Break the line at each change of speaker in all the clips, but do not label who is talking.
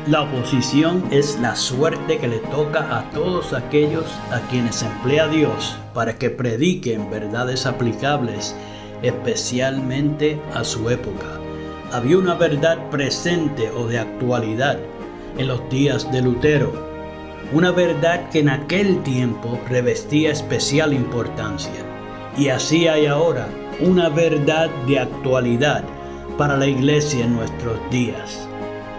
La oposición es la suerte que le toca a todos aquellos a quienes emplea Dios para que prediquen verdades aplicables, especialmente a su época. Había una verdad presente o de actualidad en los días de Lutero, una verdad que en aquel tiempo revestía especial importancia. Y así hay ahora una verdad de actualidad para la iglesia en nuestros días.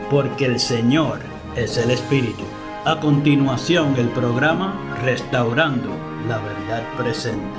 Porque el Señor es el Espíritu. A continuación, el programa Restaurando la Verdad Presente.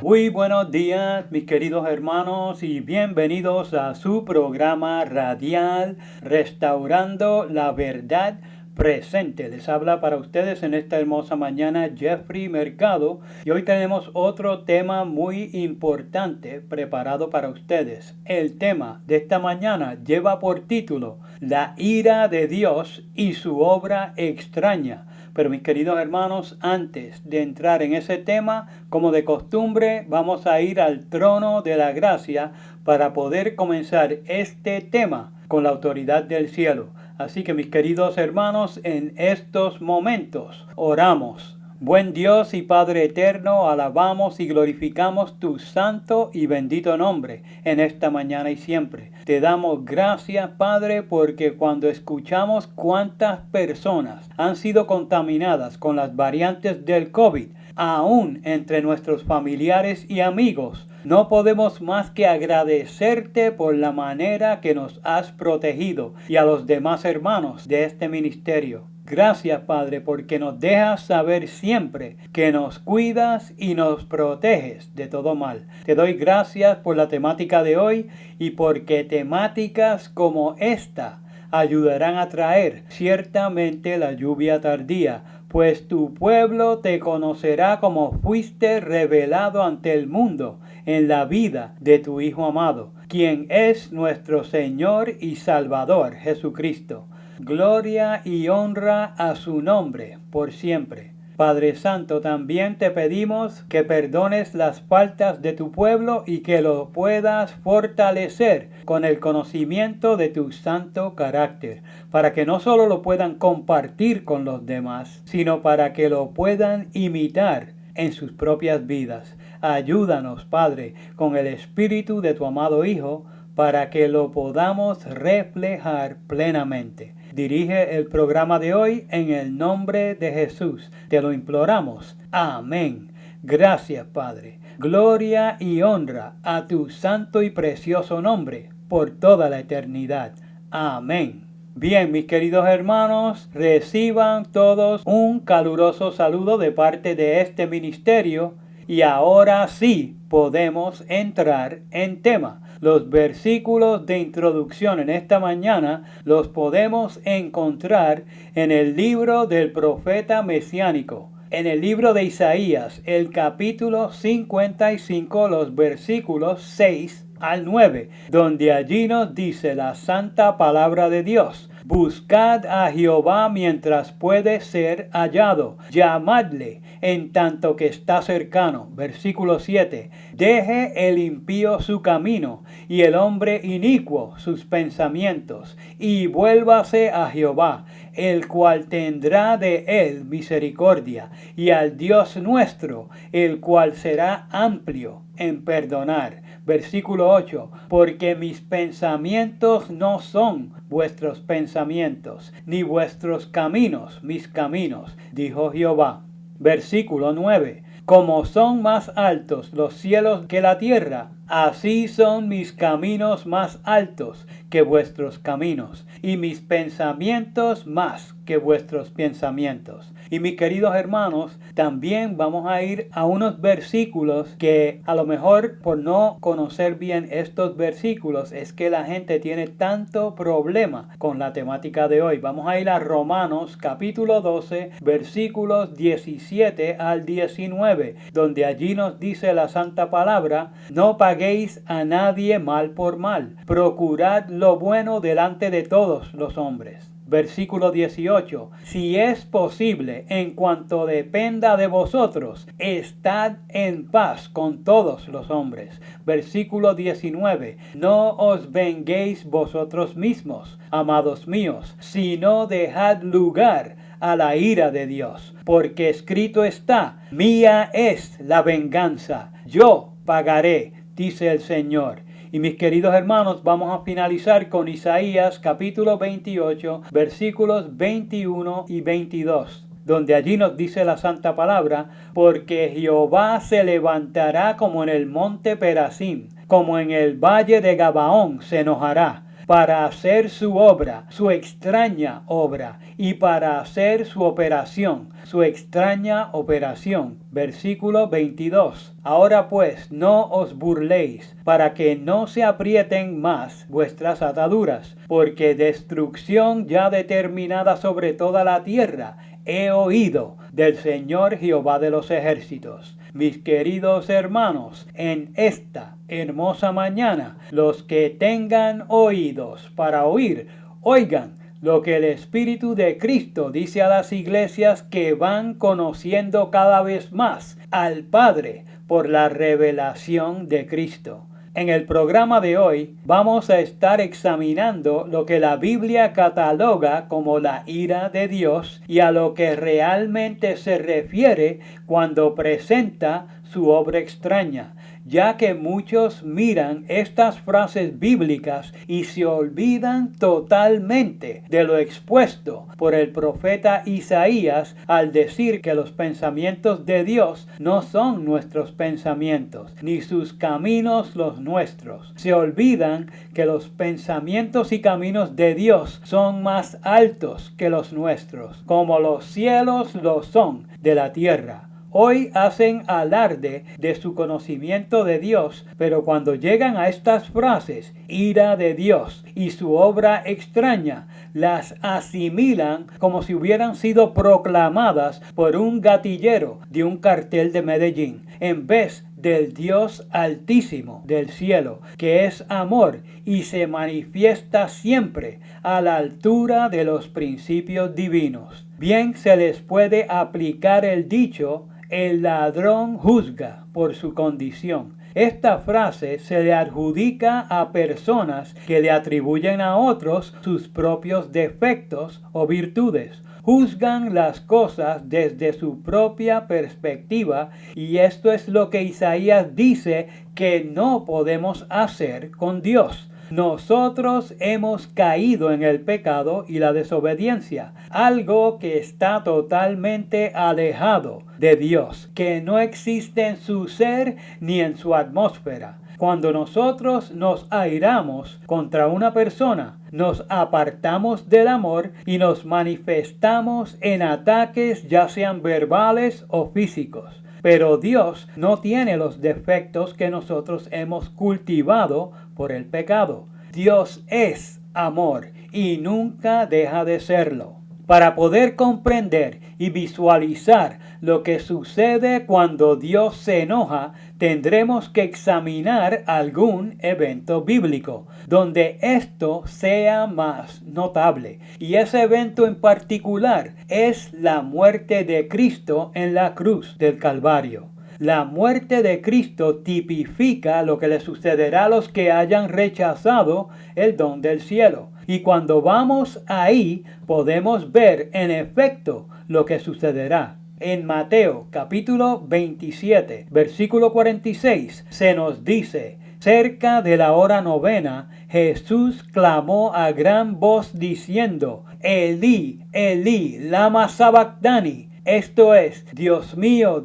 Muy buenos días, mis queridos hermanos, y bienvenidos a su programa radial Restaurando la Verdad Presente. Les habla para ustedes en esta hermosa mañana Jeffrey Mercado, y hoy tenemos otro tema muy importante preparado para ustedes. El tema de esta mañana lleva por título La ira de Dios y su obra extraña. Pero mis queridos hermanos, antes de entrar en ese tema, como de costumbre, vamos a ir al trono de la gracia para poder comenzar este tema con la autoridad del cielo. Así que mis queridos hermanos, en estos momentos oramos. Buen Dios y Padre eterno, alabamos y glorificamos tu santo y bendito nombre en esta mañana y siempre. Te damos gracias, Padre, porque cuando escuchamos cuántas personas han sido contaminadas con las variantes del COVID, aún entre nuestros familiares y amigos, no podemos más que agradecerte por la manera que nos has protegido y a los demás hermanos de este ministerio. Gracias, Padre, porque nos dejas saber siempre que nos cuidas y nos proteges de todo mal. Te doy gracias por la temática de hoy y porque temáticas como esta ayudarán a traer ciertamente la lluvia tardía, pues tu pueblo te conocerá como fuiste revelado ante el mundo en la vida de tu Hijo amado, quien es nuestro Señor y Salvador Jesucristo. Gloria y honra a su nombre por siempre. Padre Santo, también te pedimos que perdones las faltas de tu pueblo y que lo puedas fortalecer con el conocimiento de tu santo carácter, para que no solo lo puedan compartir con los demás, sino para que lo puedan imitar en sus propias vidas. Ayúdanos, Padre, con el Espíritu de tu amado Hijo, para que lo podamos reflejar plenamente. Dirige el programa de hoy en el nombre de Jesús. Te lo imploramos. Amén. Gracias, Padre. Gloria y honra a tu santo y precioso nombre por toda la eternidad. Amén. Bien, mis queridos hermanos, reciban todos un caluroso saludo de parte de este ministerio. Y ahora sí podemos entrar en tema. Los versículos de introducción en esta mañana los podemos encontrar en el libro del profeta mesiánico, en el libro de Isaías, el capítulo 55, los versículos 6 al 9, donde allí nos dice la santa palabra de Dios. Buscad a Jehová mientras puede ser hallado, llamadle en tanto que está cercano. Versículo 7. Deje el impío su camino y el hombre inicuo sus pensamientos, y vuélvase a Jehová, el cual tendrá de él misericordia, y al Dios nuestro, el cual será amplio en perdonar. Versículo 8. Porque mis pensamientos no son vuestros pensamientos, ni vuestros caminos mis caminos, dijo Jehová. Versículo 9. Como son más altos los cielos que la tierra, así son mis caminos más altos que vuestros caminos, y mis pensamientos más que vuestros pensamientos. Y mis queridos hermanos, también vamos a ir a unos versículos que a lo mejor por no conocer bien estos versículos es que la gente tiene tanto problema con la temática de hoy. Vamos a ir a Romanos capítulo 12, versículos 17 al 19, donde allí nos dice la santa palabra: no paguéis a nadie mal por mal, procurad lo bueno delante de todos los hombres. Versículo 18. Si es posible, en cuanto dependa de vosotros, estad en paz con todos los hombres. Versículo 19. No os venguéis vosotros mismos, amados míos, sino dejad lugar a la ira de Dios, porque escrito está: mía es la venganza, yo pagaré, dice el Señor. Y mis queridos hermanos, vamos a finalizar con Isaías capítulo 28, versículos 21 y 22, donde allí nos dice la santa palabra: porque Jehová se levantará como en el monte Perasim, como en el valle de Gabaón se enojará, para hacer su obra, su extraña obra, y para hacer su operación, su extraña operación. Versículo 22. Ahora pues, no os burléis, para que no se aprieten más vuestras ataduras, porque destrucción ya determinada sobre toda la tierra he oído del Señor Jehová de los ejércitos. Mis queridos hermanos, en esta hermosa mañana, los que tengan oídos para oír, oigan lo que el Espíritu de Cristo dice a las iglesias que van conociendo cada vez más al Padre por la revelación de Cristo. En el programa de hoy vamos a estar examinando lo que la Biblia cataloga como la ira de Dios y a lo que realmente se refiere cuando presenta su obra extraña, ya que muchos miran estas frases bíblicas y se olvidan totalmente de lo expuesto por el profeta Isaías al decir que los pensamientos de Dios no son nuestros pensamientos, ni sus caminos los nuestros. Se olvidan que los pensamientos y caminos de Dios son más altos que los nuestros, como los cielos lo son de la tierra. Hoy hacen alarde de su conocimiento de Dios, pero cuando llegan a estas frases, ira de Dios y su obra extraña, las asimilan como si hubieran sido proclamadas por un gatillero de un cartel de Medellín, en vez del Dios altísimo del cielo, que es amor y se manifiesta siempre a la altura de los principios divinos. Bien se les puede aplicar el dicho: el ladrón juzga por su condición. Esta frase se le adjudica a personas que le atribuyen a otros sus propios defectos o virtudes. Juzgan las cosas desde su propia perspectiva, y esto es lo que Isaías dice que no podemos hacer con Dios. Nosotros hemos caído en el pecado y la desobediencia, algo que está totalmente alejado de Dios, que no existe en su ser ni en su atmósfera. Cuando nosotros nos airamos contra una persona, nos apartamos del amor y nos manifestamos en ataques, ya sean verbales o físicos. Pero Dios no tiene los defectos que nosotros hemos cultivado por el pecado. Dios es amor y nunca deja de serlo. Para poder comprender y visualizar lo que sucede cuando Dios se enoja, tendremos que examinar algún evento bíblico donde esto sea más notable. Y ese evento en particular es la muerte de Cristo en la cruz del Calvario. La muerte de Cristo tipifica lo que le sucederá a los que hayan rechazado el don del cielo. Y cuando vamos ahí, podemos ver en efecto lo que sucederá. En Mateo capítulo 27, versículo 46, se nos dice: cerca de la hora novena, Jesús clamó a gran voz diciendo: Elí, Elí, lama sabactani. Esto es: Dios mío,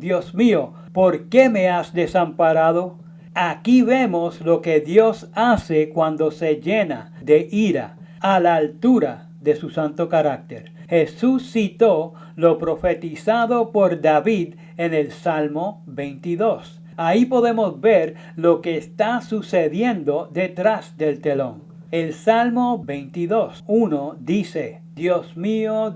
¿por qué me has desamparado? Aquí vemos lo que Dios hace cuando se llena de ira, a la altura de su santo carácter. Jesús citó lo profetizado por David en el Salmo 22. Ahí podemos ver lo que está sucediendo detrás del telón. El Salmo 22:1 dice: Dios mío,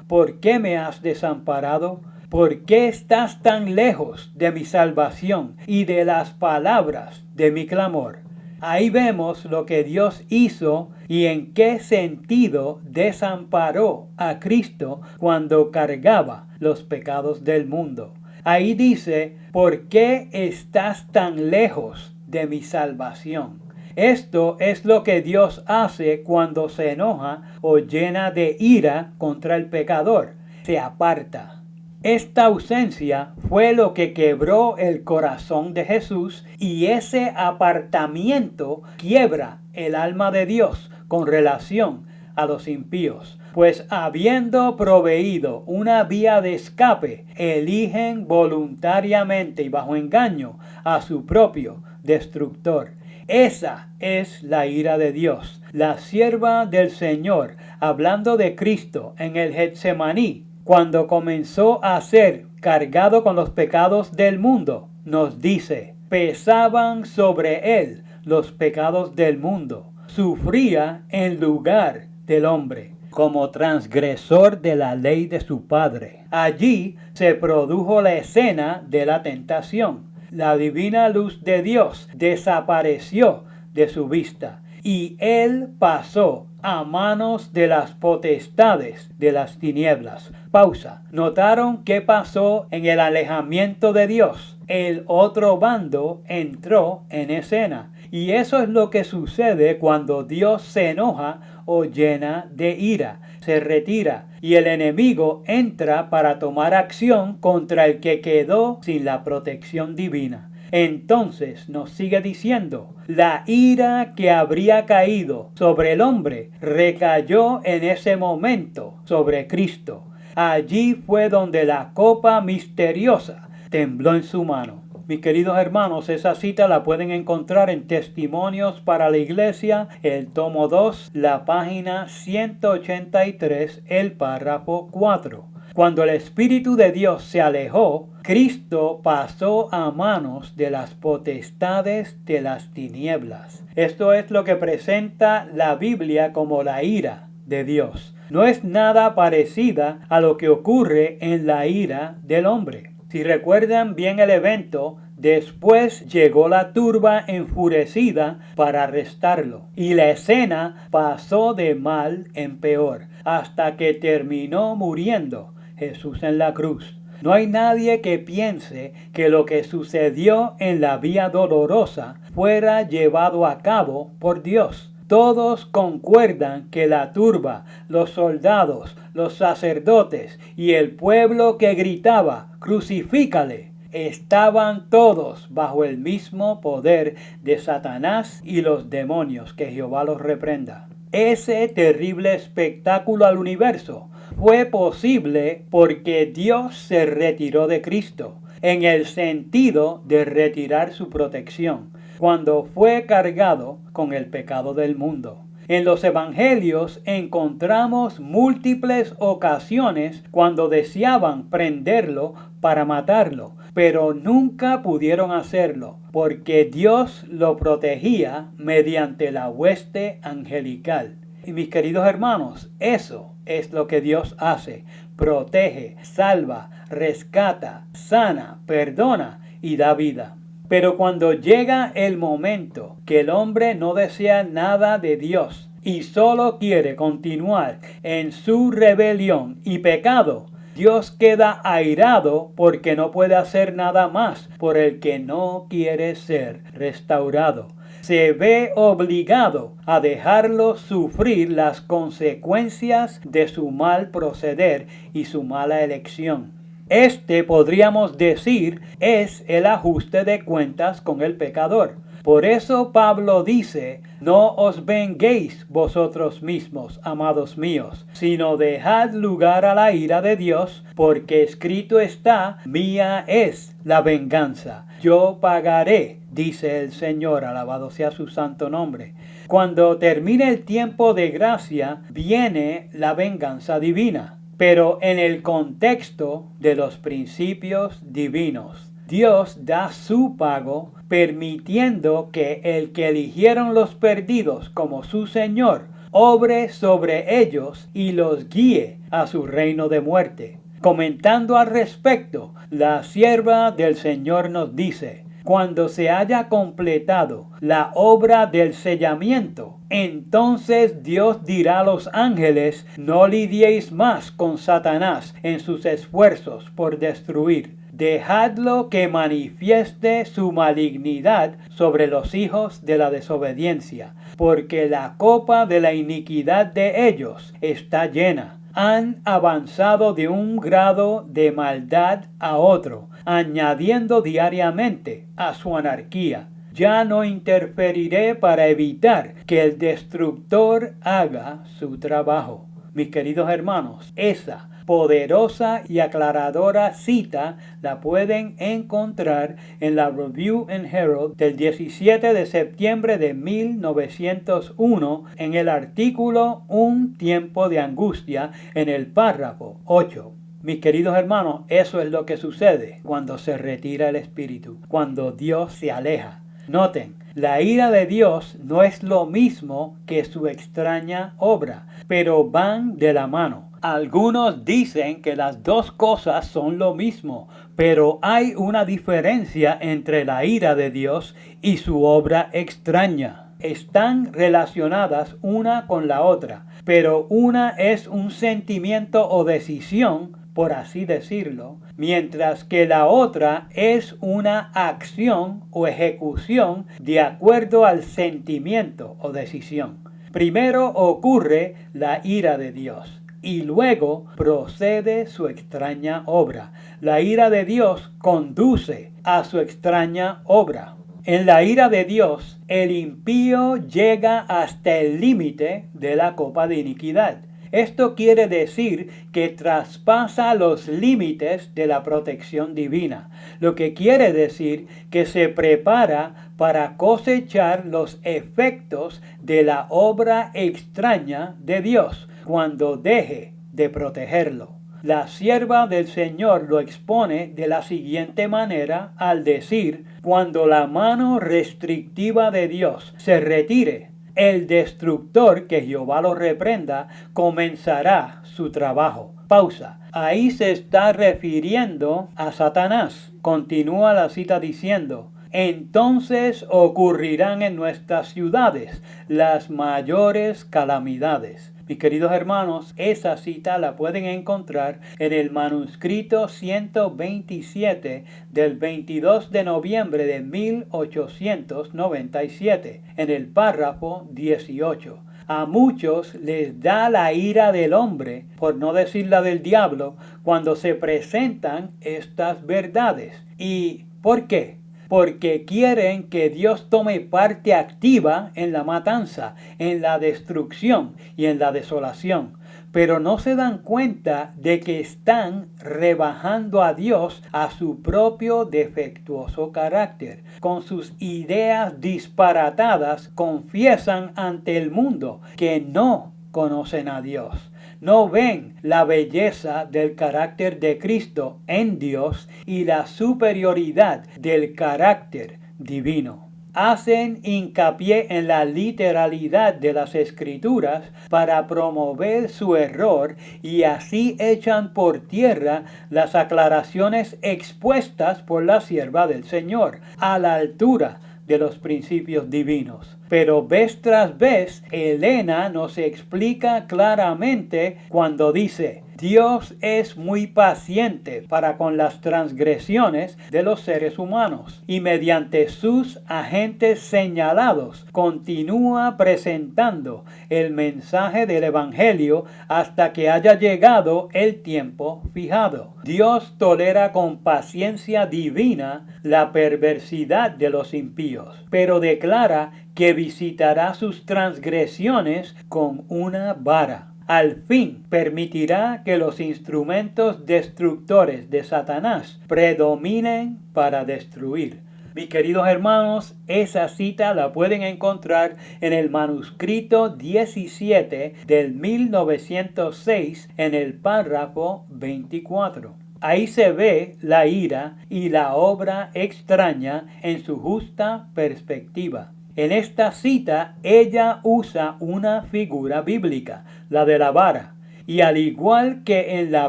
¿por qué me has desamparado? ¿Por qué estás tan lejos de mi salvación y de las palabras de mi clamor? Ahí vemos lo que Dios hizo y en qué sentido desamparó a Cristo cuando cargaba los pecados del mundo. Ahí dice, ¿por qué estás tan lejos de mi salvación? Esto es lo que Dios hace cuando se enoja o llena de ira contra el pecador. Se aparta. Esta ausencia fue lo que quebró el corazón de Jesús y ese apartamiento quiebra el alma de Dios con relación a los impíos. Pues habiendo proveído una vía de escape, eligen voluntariamente y bajo engaño a su propio destructor. Esa es la ira de Dios. La sierva del Señor, hablando de Cristo en el Getsemaní, cuando comenzó a ser cargado con los pecados del mundo, nos dice, pesaban sobre él los pecados del mundo. Sufría en lugar del hombre, como transgresor de la ley de su padre. Allí se produjo la escena de la tentación. La divina luz de Dios desapareció de su vista y él pasó a manos de las potestades de las tinieblas. Pausa. ¿Notaron qué pasó en el alejamiento de Dios? El otro bando entró en escena. Y eso es lo que sucede cuando Dios se enoja o llena de ira. Se retira y el enemigo entra para tomar acción contra el que quedó sin la protección divina. Entonces nos sigue diciendo, la ira que habría caído sobre el hombre recayó en ese momento sobre Cristo. Allí fue donde la copa misteriosa tembló en su mano. Mis queridos hermanos, esa cita la pueden encontrar en Testimonios para la Iglesia, el tomo 2, la página 183, el párrafo 4. Cuando el Espíritu de Dios se alejó, Cristo pasó a manos de las potestades de las tinieblas. Esto es lo que presenta la Biblia como la ira de Dios. No es nada parecida a lo que ocurre en la ira del hombre. Si recuerdan bien el evento, después llegó la turba enfurecida para arrestarlo, y la escena pasó de mal en peor, hasta que terminó muriendo Jesús en la cruz. No hay nadie que piense que lo que sucedió en la vía dolorosa fuera llevado a cabo por Dios. Todos concuerdan que la turba, los soldados, los sacerdotes y el pueblo que gritaba, «¡Crucifícale!», estaban todos bajo el mismo poder de Satanás y los demonios, que Jehová los reprenda. Ese terrible espectáculo al universo fue posible porque Dios se retiró de Cristo, en el sentido de retirar su protección, cuando fue cargado con el pecado del mundo. En los evangelios encontramos múltiples ocasiones cuando deseaban prenderlo para matarlo, pero nunca pudieron hacerlo, porque Dios lo protegía mediante la hueste angelical. Y mis queridos hermanos, eso es lo que Dios hace: protege, salva, rescata, sana, perdona y da vida. Pero cuando llega el momento que el hombre no desea nada de Dios y solo quiere continuar en su rebelión y pecado, Dios queda airado porque no puede hacer nada más por el que no quiere ser restaurado. Se ve obligado a dejarlo sufrir las consecuencias de su mal proceder y su mala elección. Este, podríamos decir, es el ajuste de cuentas con el pecador. Por eso Pablo dice, no os venguéis vosotros mismos, amados míos, sino dejad lugar a la ira de Dios, porque escrito está, mía es la venganza, yo pagaré, dice el Señor, alabado sea su santo nombre. Cuando termine el tiempo de gracia, viene la venganza divina, pero en el contexto de los principios divinos. Dios da su pago, permitiendo que el que eligieron los perdidos como su Señor obre sobre ellos y los guíe a su reino de muerte. Comentando al respecto, la sierva del Señor nos dice, cuando se haya completado la obra del sellamiento, entonces Dios dirá a los ángeles: no lidiéis más con Satanás en sus esfuerzos por destruir. Dejadlo que manifieste su malignidad sobre los hijos de la desobediencia, porque la copa de la iniquidad de ellos está llena. Han avanzado de un grado de maldad a otro, añadiendo diariamente a su anarquía. Ya no interferiré para evitar que el destructor haga su trabajo. Mis queridos hermanos, esa poderosa y aclaradora cita la pueden encontrar en la Review and Herald del 17 de septiembre de 1901 en el artículo Un tiempo de angustia, en el párrafo 8. Mis queridos hermanos, eso es lo que sucede cuando se retira el Espíritu, cuando Dios se aleja. Noten, la ira de Dios no es lo mismo que su extraña obra, pero van de la mano. Algunos dicen que las dos cosas son lo mismo, pero hay una diferencia entre la ira de Dios y su obra extraña. Están relacionadas una con la otra, pero una es un sentimiento o decisión, por así decirlo, mientras que la otra es una acción o ejecución de acuerdo al sentimiento o decisión. Primero ocurre la ira de Dios y luego procede su extraña obra. La ira de Dios conduce a su extraña obra. En la ira de Dios, el impío llega hasta el límite de la copa de iniquidad. Esto quiere decir que traspasa los límites de la protección divina, lo que quiere decir que se prepara para cosechar los efectos de la obra extraña de Dios cuando deje de protegerlo. La sierva del Señor lo expone de la siguiente manera al decir: cuando la mano restrictiva de Dios se retire, el destructor, que Jehová lo reprenda, comenzará su trabajo. Pausa. Ahí se está refiriendo a Satanás. Continúa la cita diciendo: entonces ocurrirán en nuestras ciudades las mayores calamidades. Mis queridos hermanos, esa cita la pueden encontrar en el manuscrito 127 del 22 de noviembre de 1897, en el párrafo 18. A muchos les da la ira del hombre, por no decir la del diablo, cuando se presentan estas verdades. ¿Y por qué? Porque quieren que Dios tome parte activa en la matanza, en la destrucción y en la desolación. Pero no se dan cuenta de que están rebajando a Dios a su propio defectuoso carácter. Con sus ideas disparatadas confiesan ante el mundo que no conocen a Dios. No ven la belleza del carácter de Cristo en Dios y la superioridad del carácter divino. Hacen hincapié en la literalidad de las Escrituras para promover su error y así echan por tierra las aclaraciones expuestas por la sierva del Señor a la altura de los principios divinos. Pero vez tras vez, Elena nos explica claramente cuando dice: Dios es muy paciente para con las transgresiones de los seres humanos y mediante sus agentes señalados continúa presentando el mensaje del Evangelio hasta que haya llegado el tiempo fijado. Dios tolera con paciencia divina la perversidad de los impíos, pero declara que visitará sus transgresiones con una vara. Al fin permitirá que los instrumentos destructores de Satanás predominen para destruir. Mis queridos hermanos, esa cita la pueden encontrar en el manuscrito 17 del 1906 en el párrafo 24. Ahí se ve la ira y la obra extraña en su justa perspectiva. En esta cita, ella usa una figura bíblica, la de la vara, y al igual que en la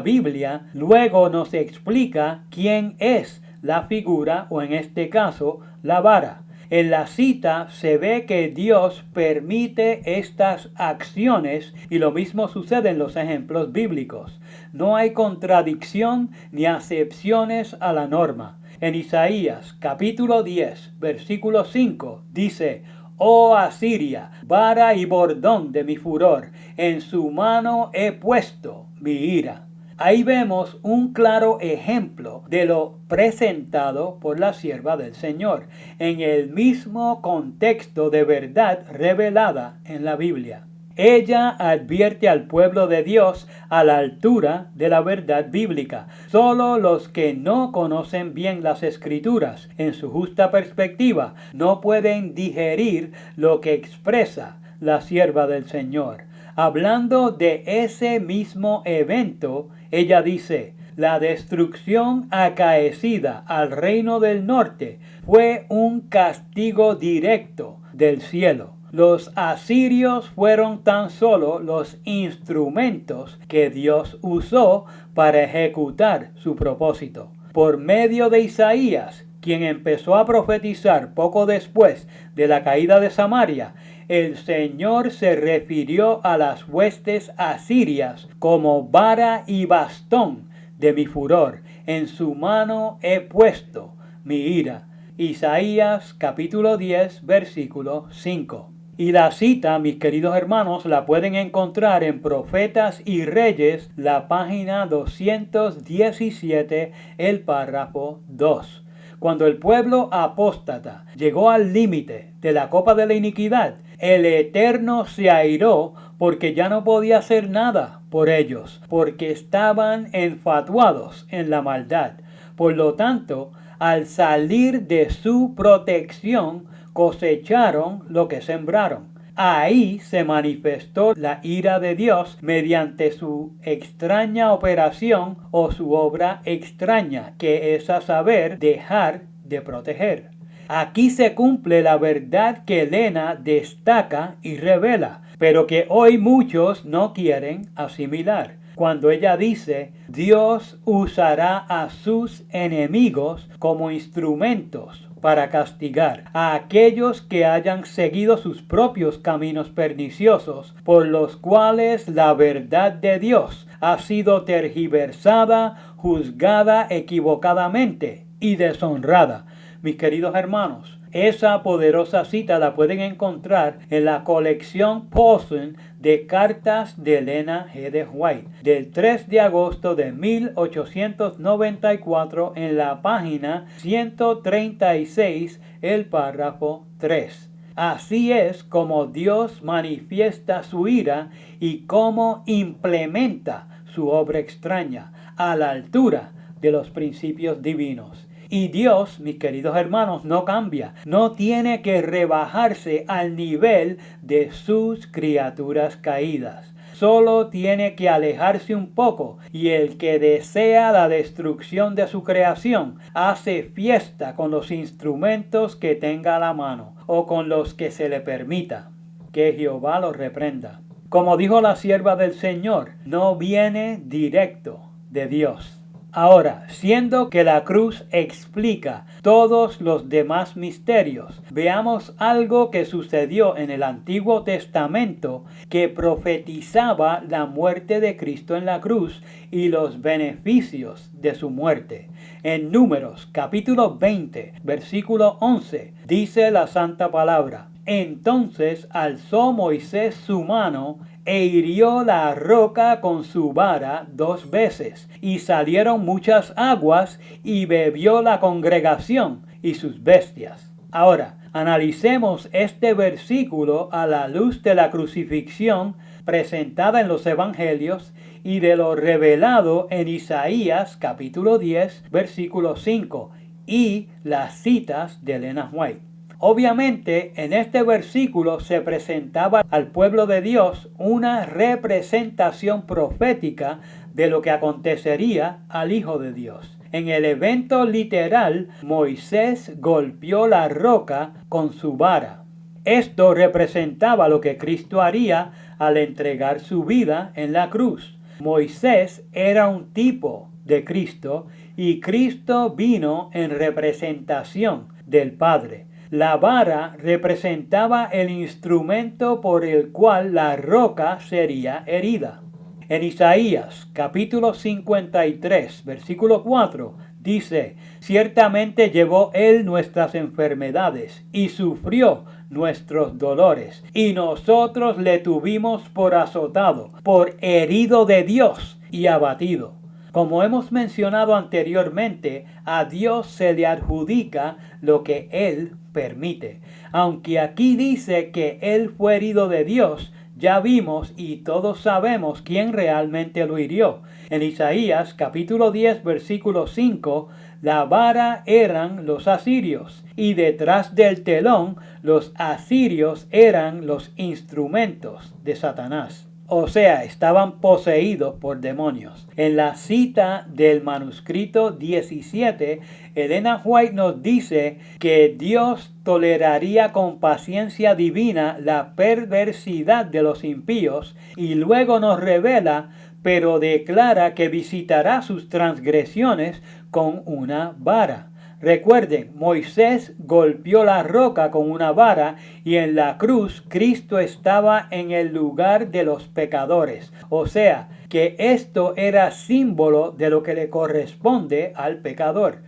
Biblia, luego nos explica quién es la figura o en este caso la vara. En la cita se ve que Dios permite estas acciones y lo mismo sucede en los ejemplos bíblicos. No hay contradicción ni acepciones a la norma. En Isaías capítulo 10, versículo 5 dice: Oh Asiria, vara y bordón de mi furor, en su mano he puesto mi ira. Ahí vemos un claro ejemplo de lo presentado por la sierva del Señor, en el mismo contexto de verdad revelada en la Biblia. Ella advierte al pueblo de Dios a la altura de la verdad bíblica. Solo los que no conocen bien las Escrituras en su justa perspectiva no pueden digerir lo que expresa la sierva del Señor. Hablando de ese mismo evento, ella dice: la destrucción acaecida al reino del norte fue un castigo directo del cielo. Los asirios fueron tan solo los instrumentos que Dios usó para ejecutar su propósito. Por medio de Isaías, quien empezó a profetizar poco después de la caída de Samaria, el Señor se refirió a las huestes asirias como vara y bastón de mi furor. En su mano he puesto mi ira. Isaías capítulo 10, versículo 5. Y la cita, mis queridos hermanos, la pueden encontrar en Profetas y Reyes, la página 217, el párrafo 2. Cuando el pueblo apóstata llegó al límite de la copa de la iniquidad, el Eterno se airó porque ya no podía hacer nada por ellos, porque estaban enfatuados en la maldad. Por lo tanto, al salir de su protección, cosecharon lo que sembraron. Ahí se manifestó la ira de Dios mediante su extraña operación o su obra extraña, que es a saber, dejar de proteger. Aquí se cumple la verdad que Elena destaca y revela, pero que hoy muchos no quieren asimilar. Cuando ella dice: Dios usará a sus enemigos como instrumentos para castigar a aquellos que hayan seguido sus propios caminos perniciosos, por los cuales la verdad de Dios ha sido tergiversada, juzgada equivocadamente y deshonrada. Mis queridos hermanos, esa poderosa cita la pueden encontrar en la colección Paulson de cartas de Elena G. de White del 3 de agosto de 1894 en la página 136, el párrafo 3. Así es como Dios manifiesta su ira y cómo implementa su obra extraña a la altura de los principios divinos. Y Dios, mis queridos hermanos, no cambia, no tiene que rebajarse al nivel de sus criaturas caídas. Solo tiene que alejarse un poco, y el que desea la destrucción de su creación hace fiesta con los instrumentos que tenga a la mano o con los que se le permita. Que Jehová lo reprenda. Como dijo la sierva del Señor, no viene directo de Dios. Ahora, siendo que la cruz explica todos los demás misterios, veamos algo que sucedió en el Antiguo Testamento que profetizaba la muerte de Cristo en la cruz y los beneficios de su muerte. En Números capítulo 20, versículo 11, dice la santa palabra: Entonces alzó Moisés su mano e hirió la roca con su vara 2 veces, y salieron muchas aguas, y bebió la congregación y sus bestias. Ahora, analicemos este versículo a la luz de la crucifixión presentada en los evangelios y de lo revelado en Isaías capítulo 10, versículo 5, y las citas de Elena White. Obviamente, en este versículo se presentaba al pueblo de Dios una representación profética de lo que acontecería al Hijo de Dios. En el evento literal, Moisés golpeó la roca con su vara. Esto representaba lo que Cristo haría al entregar su vida en la cruz. Moisés era un tipo de Cristo y Cristo vino en representación del Padre. La vara representaba el instrumento por el cual la roca sería herida. En Isaías capítulo 53, versículo 4, dice: ciertamente llevó él nuestras enfermedades y sufrió nuestros dolores, y nosotros le tuvimos por azotado, por herido de Dios y abatido. Como hemos mencionado anteriormente, a Dios se le adjudica lo que Él permite. Aunque aquí dice que Él fue herido de Dios, ya vimos y todos sabemos quién realmente lo hirió. En Isaías capítulo 10 versículo 5, la vara eran los asirios, y detrás del telón los asirios eran los instrumentos de Satanás. O sea, estaban poseídos por demonios. En la cita del manuscrito 17, Elena White nos dice que Dios toleraría con paciencia divina la perversidad de los impíos, y luego nos revela, pero declara que visitará sus transgresiones con una vara. Recuerden, Moisés golpeó la roca con una vara, y en la cruz Cristo estaba en el lugar de los pecadores. O sea, que esto era símbolo de lo que le corresponde al pecador.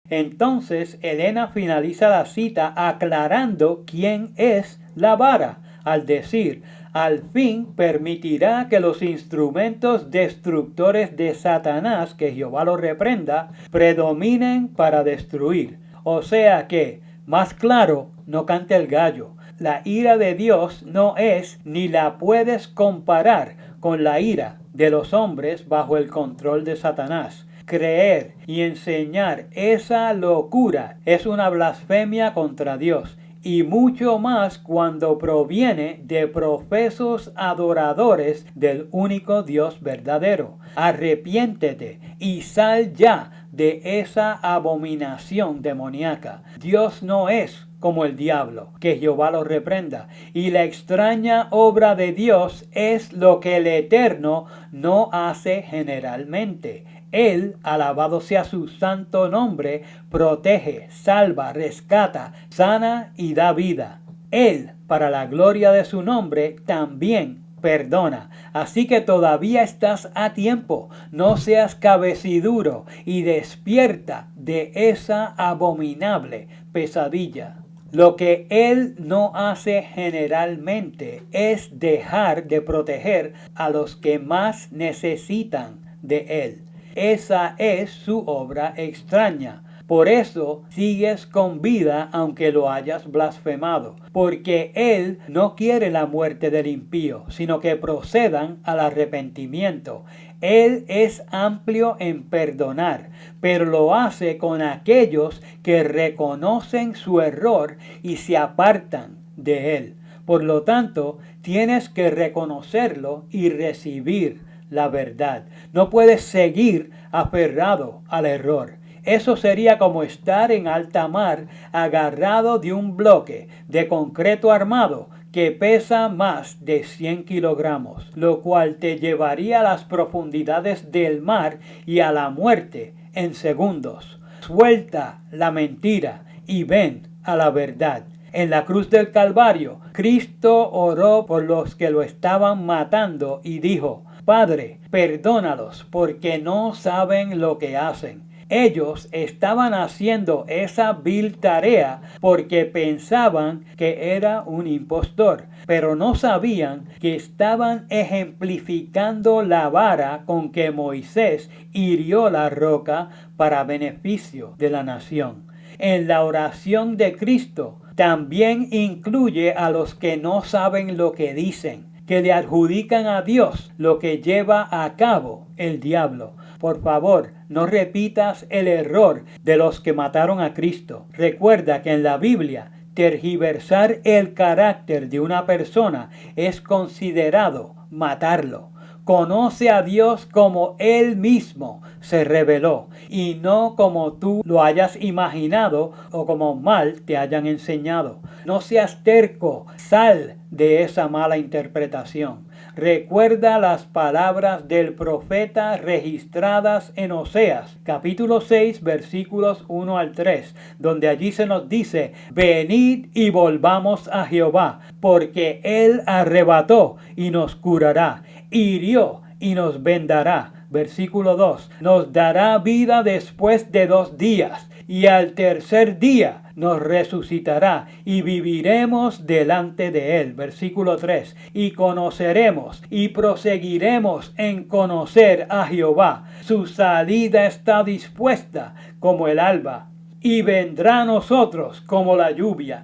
Entonces, Elena finaliza la cita aclarando quién es la vara, al decir: al fin permitirá que los instrumentos destructores de Satanás, que Jehová lo reprenda, predominen para destruir. O sea que, más claro, no canta el gallo. La ira de Dios no es ni la puedes comparar con la ira de los hombres bajo el control de Satanás. Creer y enseñar esa locura es una blasfemia contra Dios, y mucho más cuando proviene de profesos adoradores del único Dios verdadero. Arrepiéntete y sal ya de esa abominación demoníaca. Dios no es como el diablo, que Jehová lo reprenda. Y la extraña obra de Dios es lo que el Eterno no hace generalmente. Él, alabado sea su santo nombre, protege, salva, rescata, sana y da vida. Él, para la gloria de su nombre, también perdona. Así que todavía estás a tiempo. No seas cabeciduro y despierta de esa abominable pesadilla. Lo que Él no hace generalmente es dejar de proteger a los que más necesitan de Él. Esa es su obra extraña. Por eso sigues con vida aunque lo hayas blasfemado, porque Él no quiere la muerte del impío, sino que procedan al arrepentimiento. Él es amplio en perdonar, pero lo hace con aquellos que reconocen su error y se apartan de Él. Por lo tanto, tienes que reconocerlo y recibir la verdad. No puedes seguir aferrado al error. Eso sería como estar en alta mar agarrado de un bloque de concreto armado que pesa más de 100 kilogramos, lo cual te llevaría a las profundidades del mar y a la muerte en segundos. Suelta la mentira y ven a la verdad. En la cruz del Calvario, Cristo oró por los que lo estaban matando y dijo: Padre, perdónalos porque no saben lo que hacen. Ellos estaban haciendo esa vil tarea porque pensaban que era un impostor, pero no sabían que estaban ejemplificando la vara con que Moisés hirió la roca para beneficio de la nación. En la oración de Cristo también incluye a los que no saben lo que dicen, que le adjudican a Dios lo que lleva a cabo el diablo. Por favor, no repitas el error de los que mataron a Cristo. Recuerda que en la Biblia, tergiversar el carácter de una persona es considerado matarlo. Conoce a Dios como Él mismo se reveló y no como tú lo hayas imaginado o como mal te hayan enseñado. No seas terco, sal de esa mala interpretación. recuerda las palabras del profeta registradas en Oseas, capítulo 6, versículos 1 al 3, donde allí se nos dice: venid y volvamos a Jehová, porque Él arrebató y nos curará, hirió y nos vendará. Versículo 2, nos dará vida después de 2 días, y al tercer día nos resucitará y viviremos delante de Él. Versículo 3, y conoceremos y proseguiremos en conocer a Jehová. Su salida está dispuesta como el alba, y vendrá a nosotros como la lluvia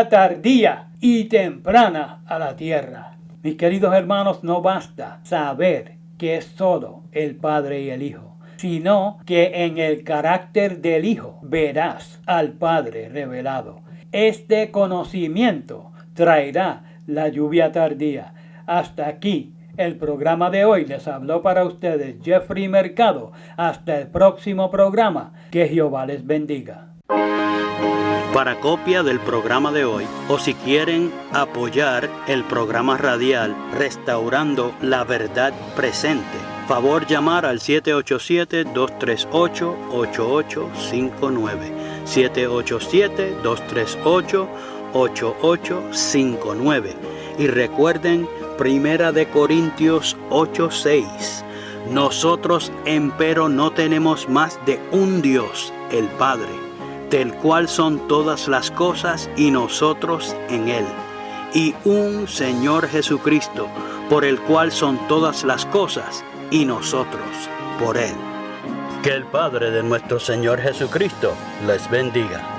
tardía y temprana a la tierra. Mis queridos hermanos, no basta saber que es solo el Padre y el Hijo, sino que en el carácter del Hijo verás al Padre revelado. Este conocimiento traerá la lluvia tardía. Hasta aquí el programa de hoy. Les habló para ustedes Jeffrey Mercado. Hasta el próximo programa. Que Jehová les bendiga.
Para copia del programa de hoy, o si quieren apoyar el programa radial Restaurando la Verdad Presente, favor llamar al 787-238-8859. 787-238-8859. Y recuerden, 1 Corintios 8:6. Nosotros empero no tenemos más de un Dios, el Padre, del cual son todas las cosas y nosotros en Él, y un Señor Jesucristo, por el cual son todas las cosas y nosotros por Él. Que el Padre de nuestro Señor Jesucristo les bendiga.